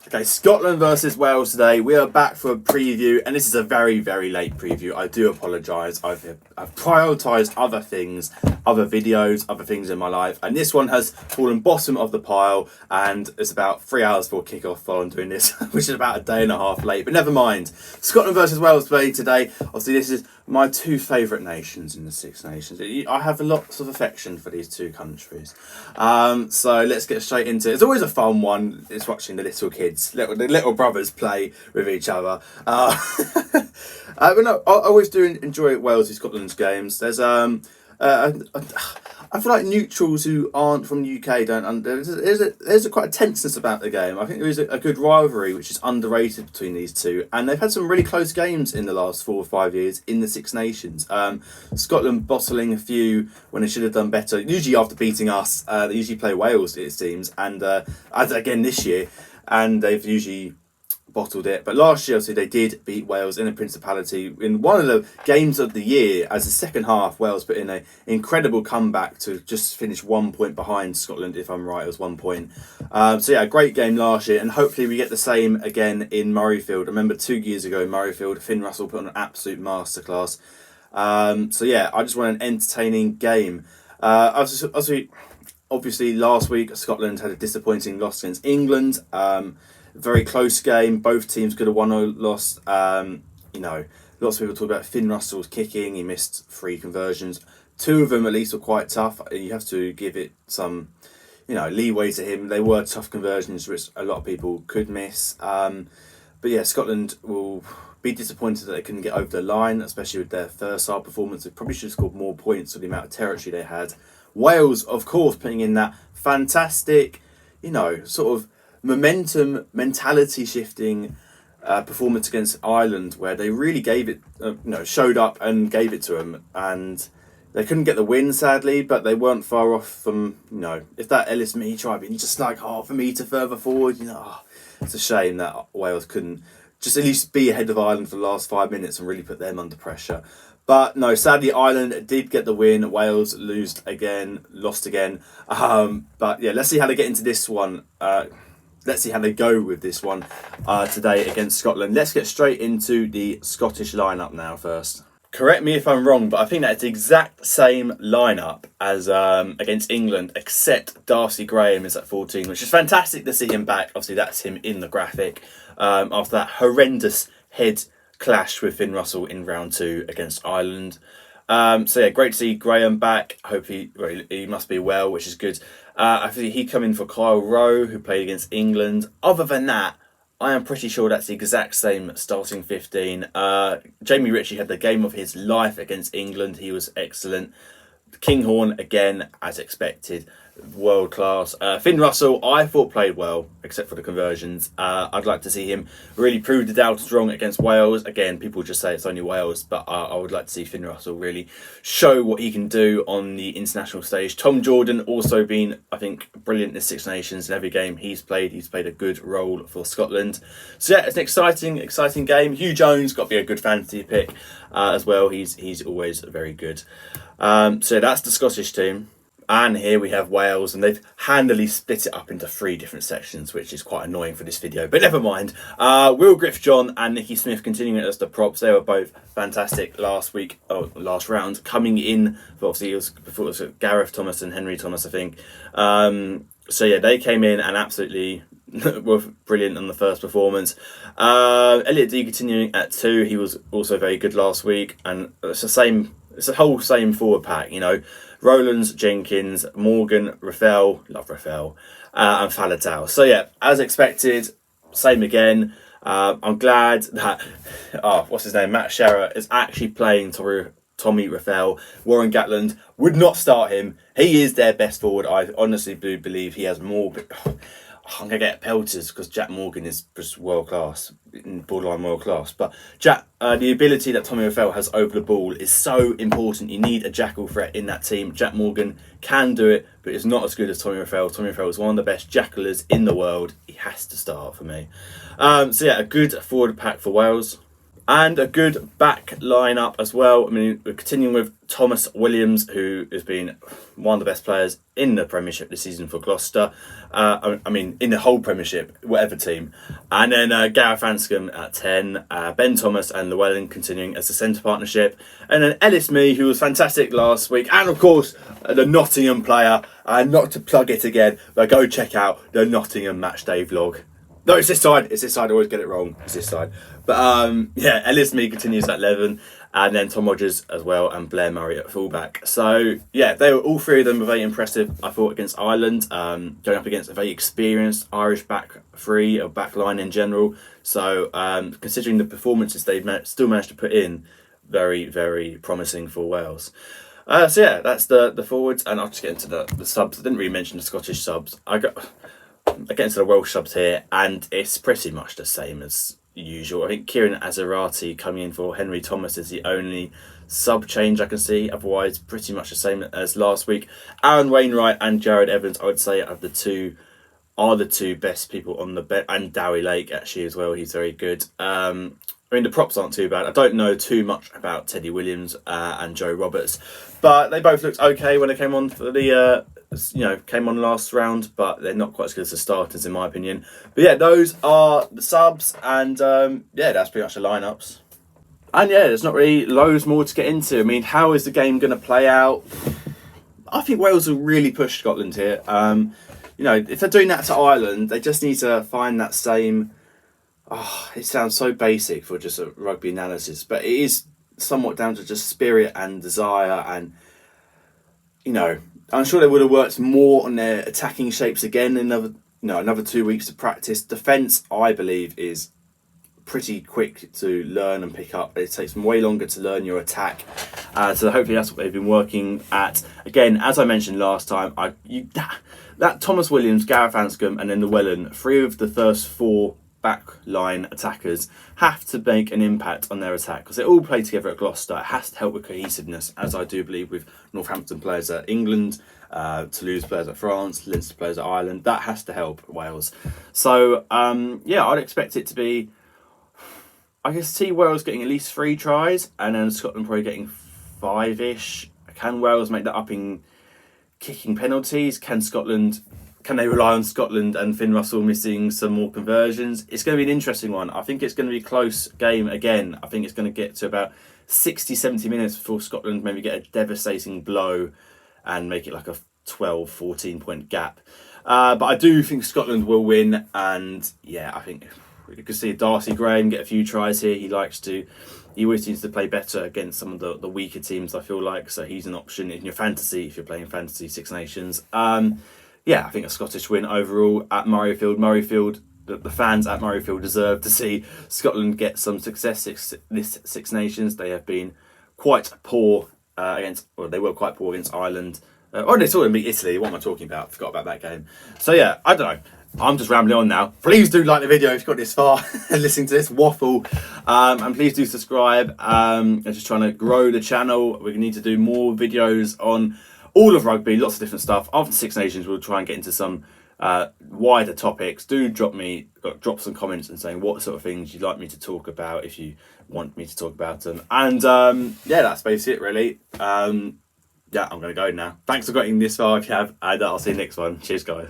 Okay, Scotland versus Wales today. We are back for a preview, and this is a very, very late preview. I do apologise. I've prioritised other things, other videos, other things in my life, and this one has fallen bottom of the pile, and it's about 3 hours before kick-off while I'm doing this, which is about a day and a half late, but never mind. Scotland versus Wales play today. Obviously, this is my two favourite nations in the Six Nations. I have lots of affection for these two countries. So let's get straight into it. It's always a fun one. It's watching the little kids, the little brothers play with each other. But no, I always do enjoy Wales and Scotland's games. There's I feel like neutrals who aren't from the UK don't. There's quite a tenseness about the game. I think there is a good rivalry which is underrated between these two, and they've had some really close games in the last 4 or 5 years in the Six Nations. Scotland bottling a few when they should have done better. Usually after beating us, they usually play Wales, it seems, and as again this year, and they've usually bottled it. But last year, obviously, they did beat Wales in a Principality in one of the games of the year. As the second half, Wales put in an incredible comeback to just finish 1 point behind Scotland, if I'm right, it was 1 point. So yeah, a great game last year, and hopefully we get the same again in Murrayfield. I remember 2 years ago in Murrayfield, Finn Russell put on an absolute masterclass. So yeah, I just want an entertaining game. Obviously, last week Scotland had a disappointing loss against England. Very close game. Both teams could have won or lost. Lots of people talk about Finn Russell's kicking. He missed 3 conversions. 2 of them at least were quite tough. You have to give it some, leeway to him. They were tough conversions, which a lot of people could miss. But yeah, Scotland will be disappointed that they couldn't get over the line, especially with their first half performance. They probably should have scored more points for the amount of territory they had. Wales, of course, putting in that fantastic, sort of momentum, mentality shifting performance against Ireland, where they really gave it, showed up and gave it to them, and they couldn't get the win, sadly, but they weren't far off from, if that Ellis Mee try being just like half a metre further forward, it's a shame that Wales couldn't just at least be ahead of Ireland for the last 5 minutes and really put them under pressure. But no, sadly, Ireland did get the win. Wales lost again. But yeah, let's see how they get into this one. Let's see how they go with this one today against Scotland. Let's get straight into the Scottish lineup now first. Correct me if I'm wrong, but I think that's the exact same lineup as against England, except Darcy Graham is at 14, which is fantastic to see him back. Obviously, that's him in the graphic after that horrendous head clash with Finn Russell in round 2 against Ireland. So yeah, great to see Graham back. Hope he must be well, which is good. I think he come in for Kyle Rowe, who played against England. Other than that, I am pretty sure that's the exact same starting 15. Jamie Ritchie had the game of his life against England. He was excellent. Kinghorn, again, as expected, world class. Finn Russell, I thought played well, except for the conversions. I'd like to see him really prove the doubters wrong against Wales. Again, people just say it's only Wales, but I would like to see Finn Russell really show what he can do on the international stage. Tom Jordan also been, I think, brilliant in the Six Nations. In every game he's played a good role for Scotland. So yeah, it's an exciting game. Hugh Jones got to be a good fantasy pick as well. He's always very good. So that's the Scottish team. And here we have Wales, and they've handily split it up into 3 different sections, which is quite annoying for this video, but never mind. Will Griff-John and Nicky Smith continuing as the props. They were both fantastic last round, coming in. Obviously, it was Gareth Thomas and Henry Thomas, I think. So yeah, they came in and absolutely were brilliant on the first performance. Elliot Dee continuing at 2. He was also very good last week, and it's the whole same forward pack, Rowlands, Jenkins, Morgan, Rafael, love Rafael, and Faletau. So yeah, as expected, same again. I'm glad that what's his name, Matt Sherratt, is actually playing Tommy Rafael. Warren Gatland would not start him. He is their best forward. I honestly do believe he has more. I'm going to get pelters because Jack Morgan is just world class, borderline world class. But the ability that Tommy Rafael has over the ball is so important. You need a jackal threat in that team. Jack Morgan can do it, but is not as good as Tommy Rafael. Tommy Rafael is one of the best jackalers in the world. He has to start for me. So yeah, a good forward pack for Wales. And a good back lineup as well. I mean, we're continuing with Thomas Williams, who has been one of the best players in the Premiership this season for Gloucester. I mean, in the whole Premiership, whatever team. And then Gareth Anscombe at 10, Ben Thomas and Llewellyn continuing as the centre partnership. And then Ellis Mee, who was fantastic last week. And of course, the Nottingham player. Not to plug it again, but go check out the Nottingham Matchday vlog. No, it's this side. It's this side. I always get it wrong. It's this side. But yeah, Ellis Mee continues at 11, and then Tom Rogers as well, and Blair Murray at fullback. So yeah, they were all three of them were very impressive. I thought against Ireland, going up against a very experienced Irish back three or back line in general. So considering the performances they've still managed to put in, very very promising for Wales. So yeah, that's the forwards, and I'll just get into the subs. I didn't really mention the Scottish subs. I get into the Welsh subs here, and it's pretty much the same as usual. I think Kieran Azarati coming in for Henry Thomas is the only sub change I can see. Otherwise, pretty much the same as last week. Aaron Wainwright and Jared Evans, I would say, are the two best people on the bench, and Dowie Lake actually as well. He's very good. I mean, the props aren't too bad. I don't know too much about Teddy Williams and Joe Roberts, but they both looked okay when they came on for the came on last round, but they're not quite as good as the starters in my opinion. But yeah, those are the subs, and yeah, that's pretty much the lineups. And yeah, there's not really loads more to get into. I mean, how is the game going to play out? I think Wales will really push Scotland here. If they're doing that to Ireland, they just need to find that same. Oh, it sounds so basic for just a rugby analysis, but it is somewhat down to just spirit and desire, and I'm sure they would have worked more on their attacking shapes again in another 2 weeks to practice. Defence, I believe, is pretty quick to learn and pick up. It takes them way longer to learn your attack. So hopefully that's what they've been working at. Again, as I mentioned last time, that Thomas Williams, Gareth Anscombe and then Llewellyn, 3 of the first 4 backline attackers have to make an impact on their attack because they all play together at Gloucester. It has to help with cohesiveness, as I do believe with Northampton players at England, Toulouse players at France, Leinster players at Ireland. That has to help Wales. So yeah, I'd expect it to be. I can see Wales getting at least 3 tries, and then Scotland probably getting 5-ish. Can Wales make that up in kicking penalties? Can they rely on Scotland and Finn Russell missing some more conversions? It's going to be an interesting one. I think it's going to be a close game again. I think it's going to get to about 60, 70 minutes before Scotland maybe get a devastating blow and make it like a 12, 14 point gap. But I do think Scotland will win. And yeah, I think we could see Darcy Graham get a few tries here. He always seems to play better against some of the weaker teams, I feel like. So he's an option in your fantasy if you're playing Fantasy Six Nations. Yeah, I think a Scottish win overall at Murrayfield. The fans at Murrayfield deserve to see Scotland get some success this Six Nations. They have been quite poor they were quite poor against Ireland. They saw them beat Italy. What am I talking about? Forgot about that game. So yeah, I don't know. I'm just rambling on now. Please do like the video if you've got this far and listening to this waffle. And please do subscribe. I'm just trying to grow the channel. We need to do more videos on all of rugby, lots of different stuff. After Six Nations, we'll try and get into some wider topics. Do drop some comments and saying what sort of things you'd like me to talk about if you want me to talk about them. And yeah, that's basically it really. Yeah, I'm going to go now. Thanks for getting this far if you have, and I'll see you next one. Cheers, guys.